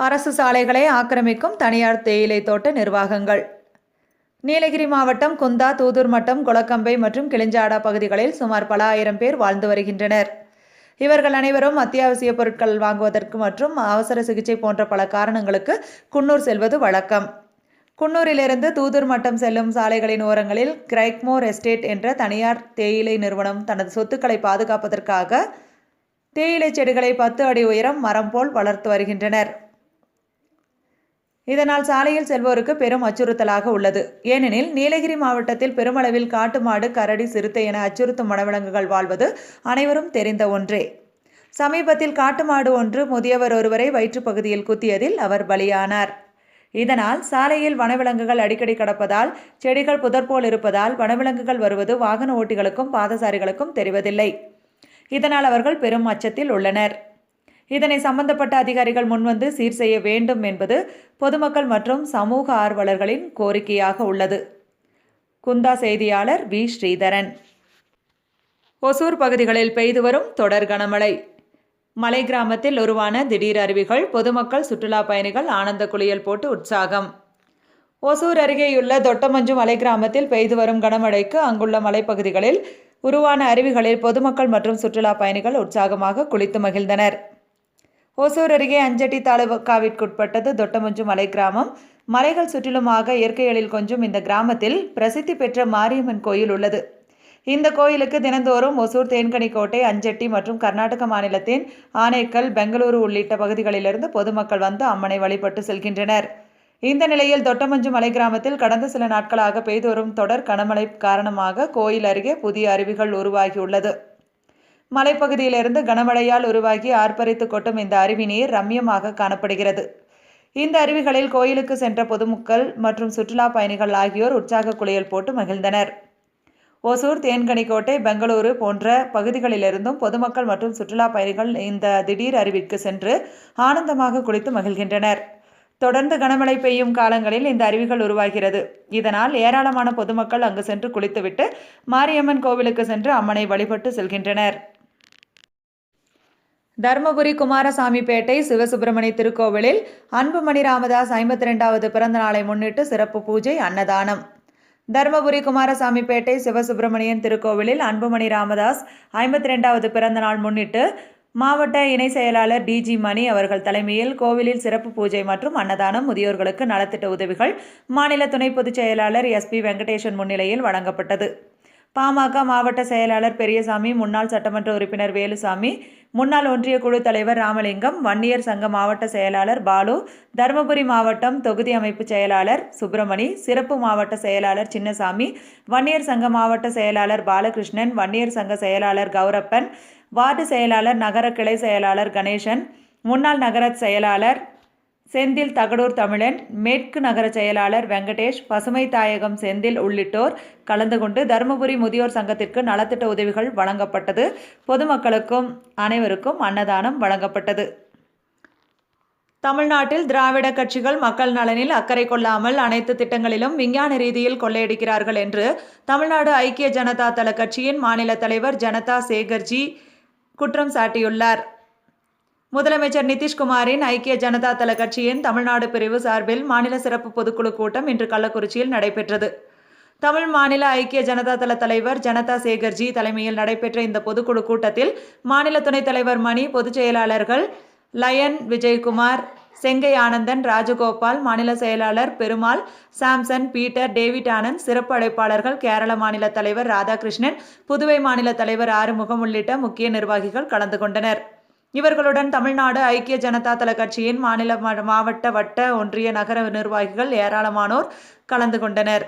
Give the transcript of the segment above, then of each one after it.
அரசு சாலைகளை ஆக்கிரமிக்கும் தனியார் தேயிலை தோட்ட நிர்வாகங்கள். நீலகிரி மாவட்டம் குந்தா, தூதூர் மட்டம், கொளக்கம்பை மற்றும் கிளிஞ்சாடா பகுதிகளில் சுமார் பல ஆயிரம் பேர் வாழ்ந்து வருகின்றனர். இவர்கள் அனைவரும் அத்தியாவசிய பொருட்கள் வாங்குவதற்கு மற்றும் அவசர சிகிச்சை போன்ற பல காரணங்களுக்கு குன்னூர் செல்வது வழக்கம். குன்னூரிலிருந்து தூதூர் மட்டம் செல்லும் சாலைகளின் ஓரங்களில் கிரைக்மோர் எஸ்டேட் என்ற தனியார் தேயிலை நிறுவனம் தனது சொத்துக்களை பாதுகாப்பதற்காக தேயிலை செடிகளை 10 அடி உயரம் மரம் போல் வளர்த்து வருகின்றனர். இதனால் சாலையில் செல்வோருக்கு பெரும் அச்சுறுத்தலாக உள்ளது. ஏனெனில் நீலகிரி மாவட்டத்தில் பெருமளவில் காட்டு மாடு, கரடி, சிறுத்தை என அச்சுறுத்தும் வனவிலங்குகள் வாழ்வது அனைவரும் தெரிந்த ஒன்றே. சமீபத்தில் காட்டு மாடு ஒன்று முதியவர் ஒருவரை வயிற்றுப்பகுதியில் குத்தியதில் அவர் பலியானார். இதனால் சாலையில் வனவிலங்குகள் அடிக்கடி கடப்பதால், செடிகள் புதர்போல் இருப்பதால் வனவிலங்குகள் வருவது வாகன ஓட்டிகளுக்கும் பாதசாரிகளுக்கும் தெரிவதில்லை. இதனால் அவர்கள் பெரும் அச்சத்தில் உள்ளனர். இதனை சம்பந்தப்பட்ட அதிகாரிகள் முன்வந்து சீர் செய்ய வேண்டும் என்பது பொதுமக்கள் மற்றும் சமூக ஆர்வலர்களின் கோரிக்கையாக உள்ளது. குந்தா செய்தியாளர் வி. ஸ்ரீதரன். ஒசூர் பகுதிகளில் பெய்து வரும் தொடர் கனமழை. மலை கிராமத்தில் உருவான திடீர் அருவிகள். பொதுமக்கள், சுற்றுலா பயணிகள் ஆனந்த குளியல் போட்டு உற்சாகம். ஒசூர் அருகேயுள்ள தொட்டமஞ்சு மலை கிராமத்தில் பெய்து வரும் கனமழைக்கு அங்குள்ள மலைப்பகுதிகளில் உருவான அருவிகளில் பொதுமக்கள் மற்றும் சுற்றுலா பயணிகள் உற்சாகமாக குளித்து மகிழ்ந்தனர். ஒசூர் அருகே அஞ்சட்டி தாலுகாவிற்குட்பட்டது தொட்டமஞ்சு மலை கிராமம். மலைகள் சுற்றிலுமாக இயற்கை எழில் கொஞ்சும் இந்த கிராமத்தில் பிரசித்தி பெற்ற மாரியம்மன் கோயில் உள்ளது. இந்த கோயிலுக்கு தினந்தோறும் ஒசூர், தேன்கனிக்கோட்டை, அஞ்சட்டி மற்றும் கர்நாடக மாநிலத்தின் ஆனேக்கல், பெங்களூரு உள்ளிட்ட பகுதிகளிலிருந்து பொதுமக்கள் வந்து அம்மனை வழிபட்டு செல்கின்றனர். இந்த நிலையில் தொட்டமஞ்சு மலை கிராமத்தில் கடந்த சில நாட்களாக பெய்து வரும் தொடர் கனமழை காரணமாக கோயில் அருகே புதிய அருவிகள் உருவாகியுள்ளது. மலைப்பகுதியிலிருந்து கனமழையால் உருவாகி ஆர்ப்பரித்து கொட்டும் இந்த அருவி நீர் ரம்யமாக காணப்படுகிறது. இந்த அருவிகளில் கோயிலுக்கு சென்ற பொதுமக்கள் மற்றும் சுற்றுலா பயணிகள் ஆகியோர் உற்சாக குளியல் போட்டு மகிழ்ந்தனர். ஒசூர், தேன்கனிக்கோட்டை, பெங்களூரு போன்ற பகுதிகளிலிருந்தும் பொதுமக்கள் மற்றும் சுற்றுலா பயணிகள் இந்த திடீர் அருவிக்கு சென்று ஆனந்தமாக குளித்து மகிழ்கின்றனர். தொடர்ந்து கனமழை பெய்யும் காலங்களில் இந்த அருவிகள் உருவாகிறது. இதனால் ஏராளமான பொதுமக்கள் அங்கு சென்று குளித்துவிட்டு மாரியம்மன் கோவிலுக்கு சென்று அம்மனை வழிபட்டு செல்கின்றனர். தர்மபுரி குமாரசாமிப்பேட்டை சிவசுப்பிரமணிய திருக்கோவிலில் அன்புமணி ராமதாஸ் 52வது பிறந்த நாளை முன்னிட்டு சிறப்பு பூஜை, அன்னதானம். தர்மபுரி குமாரசாமிப்பேட்டை சிவசுப்பிரமணியன் திருக்கோவிலில் அன்புமணி ராமதாஸ் 52வது பிறந்த நாள் முன்னிட்டு மாவட்ட இணை செயலாளர் டி.ஜி. மணி அவர்கள் தலைமையில் கோவிலில் சிறப்பு பூஜை மற்றும் அன்னதானம், முதியோர்களுக்கு நலத்திட்ட உதவிகள் மாநில துணை பொதுச் செயலாளர் எஸ்.பி. வெங்கடேசன் முன்னிலையில் வழங்கப்பட்டது. பாமக மாவட்ட செயலாளர் பெரியசாமி, முன்னாள் சட்டமன்ற உறுப்பினர் வேலுசாமி, முன்னாள் ஒன்றிய குழு தலைவர் ராமலிங்கம், வன்னியர் சங்க மாவட்ட செயலாளர் பாலு, தருமபுரி மாவட்டம் தொகுதி அமைப்பு செயலாளர் சுப்பிரமணி, சிறப்பு மாவட்ட செயலாளர் சின்னசாமி, வன்னியர் சங்க மாவட்ட செயலாளர் பாலகிருஷ்ணன், வன்னியர் சங்க செயலாளர் கௌரப்பன், வார்டு செயலாளர், நகர கிளை செயலாளர் கணேசன், முன்னாள் நகர செயலாளர் செந்தில், தகடூர் தமிழன், மேற்கு நகர செயலாளர் வெங்கடேஷ், பசுமை தாயகம் செந்தில் உள்ளிட்டோர் கலந்து கொண்டு தருமபுரி முதியோர் சங்கத்திற்கு நலத்திட்ட உதவிகள் வழங்கப்பட்டது. பொதுமக்களுக்கும் அனைவருக்கும் அன்னதானம் வழங்கப்பட்டது. தமிழ்நாட்டில் திராவிட கட்சிகள் மக்கள் நலனில் அக்கறை கொள்ளாமல் அனைத்து திட்டங்களிலும் விஞ்ஞான ரீதியில் கொள்ளையடிக்கிறார்கள் என்று தமிழ்நாடு ஐக்கிய ஜனதா தள கட்சியின் மாநில தலைவர் ஜனதா சேகர்ஜி குற்றம் சாட்டியுள்ளார். முதலமைச்சர் நிதிஷ்குமாரின் ஐக்கிய ஜனதா தள கட்சியின் தமிழ்நாடு பிரிவு சார்பில் மாநில சிறப்பு பொதுக்குழு கூட்டம் இன்று கள்ளக்குறிச்சியில் நடைபெற்றது. தமிழ் மாநில ஐக்கிய ஜனதா தள தலைவர் ஜனதா சேகர்ஜி தலைமையில் நடைபெற்ற இந்த பொதுக்குழு கூட்டத்தில் மாநில துணைத் தலைவர் மணி, பொதுச் செயலாளர்கள் லயன், விஜயகுமார், செங்கை ஆனந்தன், ராஜகோபால், மாநில செயலாளர் Perumal, Samson, Peter, David Anand, சிறப்பு அழைப்பாளர்கள் கேரள மாநில தலைவர் ராதாகிருஷ்ணன், புதுவை மாநில தலைவர் ஆறுமுகம் உள்ளிட்ட முக்கிய நிர்வாகிகள் கலந்து கொண்டனர். இவர்களுடன் தமிழ்நாடு ஐக்கிய ஜனதா தள கட்சியின் மாநில, மாவட்ட, வட்ட, ஒன்றிய, நகர நிர்வாகிகள் ஏராளமானோர் கலந்து கொண்டனர்.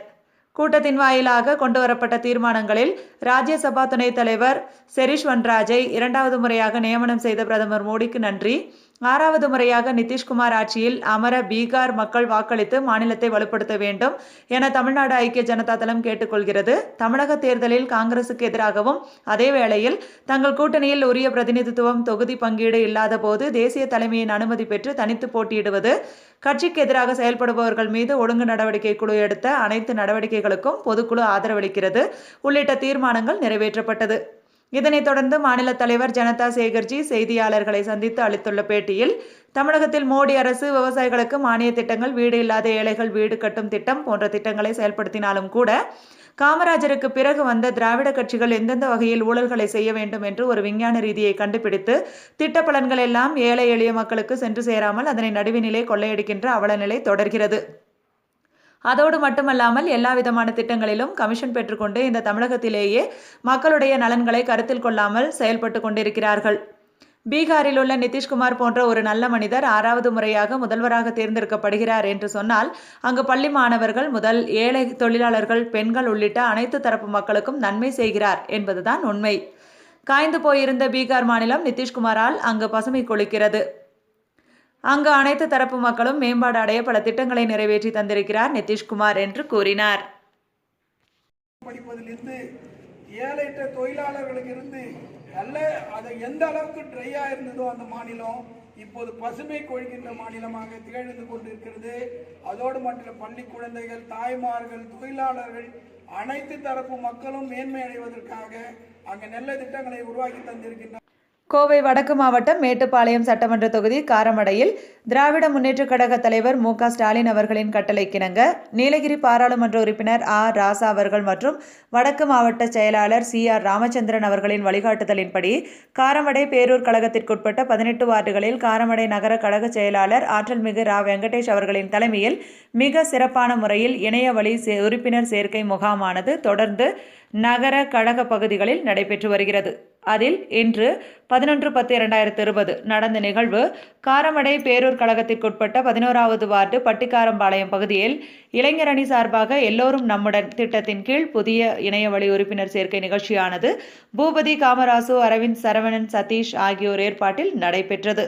கூட்டத்தின் வாயிலாக கொண்டுவரப்பட்ட தீர்மானங்களில் ராஜ்யசபா துணைத் தலைவர் செரிஷ் வன்ராஜை 2வது முறையாக நியமனம் செய்த பிரதமர் மோடிக்கு நன்றி. 6வது முறையாக நிதிஷ்குமார் ஆட்சியில் அமர பீகார் மக்கள் வாக்களித்து மாநிலத்தை வலுப்படுத்த வேண்டும் என தமிழ்நாடு ஐக்கிய ஜனதா தளம் கேட்டுக்கொள்கிறது. தமிழக தேர்தலில் காங்கிரசுக்கு எதிராகவும், அதே வேளையில் தங்கள் கூட்டணியில் உரிய பிரதிநிதித்துவம், தொகுதி பங்கீடு இல்லாத போது தேசிய தலைமையின் அனுமதி பெற்று தனித்து போட்டியிடுவது, கட்சிக்கு எதிராக செயல்படுபவர்கள் மீது ஒழுங்கு நடவடிக்கை குழு எடுத்த அனைத்து நடவடிக்கைகளுக்கும் பொதுக்குழு ஆதரவளிக்கிறது உள்ளிட்ட தீர்மானங்கள் நிறைவேற்றப்பட்டது. இதனைத் தொடர்ந்து மாநில தலைவர் ஜனதா சேகர்ஜி செய்தியாளர்களை சந்தித்து அளித்துள்ள பேட்டியில், தமிழகத்தில் மோடி அரசு விவசாயிகளுக்கு மானிய திட்டங்கள், வீடு இல்லாத ஏழைகள் வீடு கட்டும் திட்டம் போன்ற திட்டங்களை செயல்படுத்தினாலும் கூட காமராஜருக்கு பிறகு வந்த திராவிட கட்சிகள் எந்தெந்த வகையில் ஊழல்களை செய்ய வேண்டும் என்று ஒரு விஞ்ஞான ரீதியை கண்டுபிடித்து திட்ட பலன்கள் எல்லாம் ஏழை எளிய மக்களுக்கு சென்று சேராமல் அதனை நடுவினிலே கொள்ளையடிக்கின்ற அவலநிலை தொடர்கிறது. அதோடு மட்டுமல்லாமல் எல்லா விதமான திட்டங்களிலும் கமிஷன் பெற்றுக்கொண்டு இந்த தமிழகத்திலேயே மக்களுடைய நலன்களை கருத்தில் கொள்ளாமல் செயல்பட்டு கொண்டிருக்கிறார்கள். பீகாரில் உள்ள நிதிஷ்குமார் போன்ற ஒரு நல்ல மனிதர் 6வது முறையாக முதல்வராக தேர்ந்தெடுக்கப்படுகிறார் என்று சொன்னால் அங்கு பள்ளி மாணவர்கள் முதல் ஏழை தொழிலாளர்கள், பெண்கள் உள்ளிட்ட அனைத்து தரப்பு மக்களுக்கும் நன்மை செய்கிறார் என்பதுதான் உண்மை. காய்ந்து போயிருந்த பீகார் மாநிலம் நிதிஷ்குமாரால் அங்கு பசுமை கொளிக்கிறது. அங்கு அனைத்து தரப்பு மக்களும் மேம்பாடு அடைய பல திட்டங்களை நிறைவேற்றி தந்திருக்கிறார் நிதிஷ்குமார் என்று கூறினார். படிப்பதிலிருந்து ஏழைட்ட தொழிலாளர்களுக்கு இருந்து அது எந்த அளவுக்கு ட்ரையா இருந்ததோ அந்த மாநிலம் இப்போது பசுமை கொள்கின்ற மாநிலமாக திகழ்ந்து கொண்டிருக்கிறது. அதோடு மட்டும் பள்ளி குழந்தைகள், தாய்மார்கள், தொழிலாளர்கள் அனைத்து தரப்பு மக்களும் மேன்மை அடைவதற்காக அங்கு நல்ல திட்டங்களை உருவாக்கி தந்திருக்கின்றனர். கோவை வடக்கு மாவட்டம் மேட்டுப்பாளையம் சட்டமன்ற தொகுதி காரமடையில் திராவிட முன்னேற்றக் கழக தலைவர் மு.க. ஸ்டாலின் அவர்களின் கட்டளைக்கிணங்க நீலகிரி பாராளுமன்ற உறுப்பினர் ஆர். ராசா அவர்கள் மற்றும் வடக்கு மாவட்ட செயலாளர் சி.ஆர். ராமச்சந்திரன் அவர்களின் வழிகாட்டுதலின்படி காரமடை பேரூர் கழகத்திற்குட்பட்ட 18 வார்டுகளில் காரமடை நகர கழக செயலாளர் ஆற்றல்மிகு ரா. வெங்கடேஷ் அவர்களின் தலைமையில் மிக சிறப்பான முறையில் இணைய வழி உறுப்பினர் சேர்க்கை முகாமானது தொடர்ந்து நகர கழக பகுதிகளில் நடைபெற்று வருகிறது. அதில் இன்று 11/10/2020 நடந்த நிகழ்வு காரமடை பேரூர் கழகத்திற்குட்பட்ட 11வது வார்டு பட்டிக்காரம்பாளையம் பகுதியில் இளைஞர் அணி சார்பாக எல்லோரும் நம்முடன் திட்டத்தின் கீழ் புதிய இணையவழி உறுப்பினர் சேர்க்கை நிகழ்ச்சியானது பூபதி, காமராசு, அரவிந்த், சரவணன், சதீஷ் ஆகியோர் ஏற்பாட்டில் நடைபெற்றது.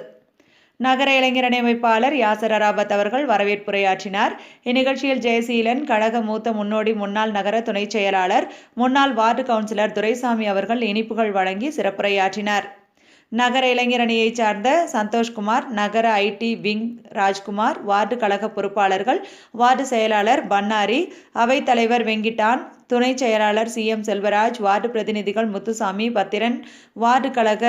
நகர இளைஞர் அணி அமைப்பாளர் யாசர் அராபத் அவர்கள் வரவேற்புரையாற்றினார். இந்நிகழ்ச்சியில் ஜெயசீலன், கழக மூத்த முன்னோடி முன்னாள் நகர துணை செயலாளர், முன்னாள் வார்டு கவுன்சிலர் துரைசாமி அவர்கள் இனிப்புகள் வழங்கி சிறப்புரையாற்றினார். நகர இளைஞர் அணியைச் சார்ந்த சந்தோஷ்குமார், நகர ஐடி விங் ராஜ்குமார், வார்டு கழக பொறுப்பாளர்கள், வார்டு செயலாளர் பன்னாரி, அவைத்தலைவர் வெங்கிட்டான், துணை செயலாளர் சி.எம். செல்வராஜ், வார்டு பிரதிநிதிகள் முத்துசாமி, பத்திரன், வார்டு கழக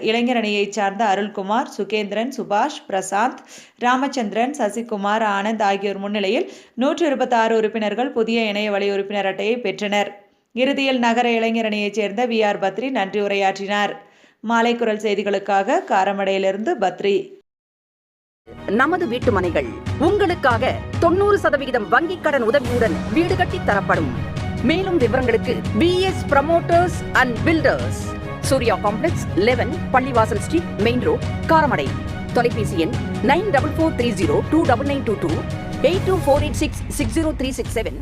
இளைஞர் அணியைச் சார்ந்த அருள்குமார், சுகேந்திரன், சுபாஷ், பிரசாந்த், ராமச்சந்திரன், சசிகுமார், ஆனந்த் ஆகியோர் முன்னிலையில் 126 உறுப்பினர்கள் புதிய இணைய வழி உறுப்பினர் அட்டையை பெற்றனர். இறுதியில் நகர இளைஞர் அணியைச் சேர்ந்த வி.ஆர். பத்ரி நன்றி உரையாற்றினார். மாலை குரல் செய்திகளுக்காக காரமடையிலிருந்து பத்ரி. நமது வீட்டு மனைகள் உங்களுக்காக 90% வங்கிக் கடன் உதவியுடன் வீடு கட்டி தரப்படும். மேலும் விவரங்களுக்கு BS Promoters and Builders, Surya complex, 11 Pallivasal street, main road, Karamadai. தொலைபேசி எண் 9443029922 8248660367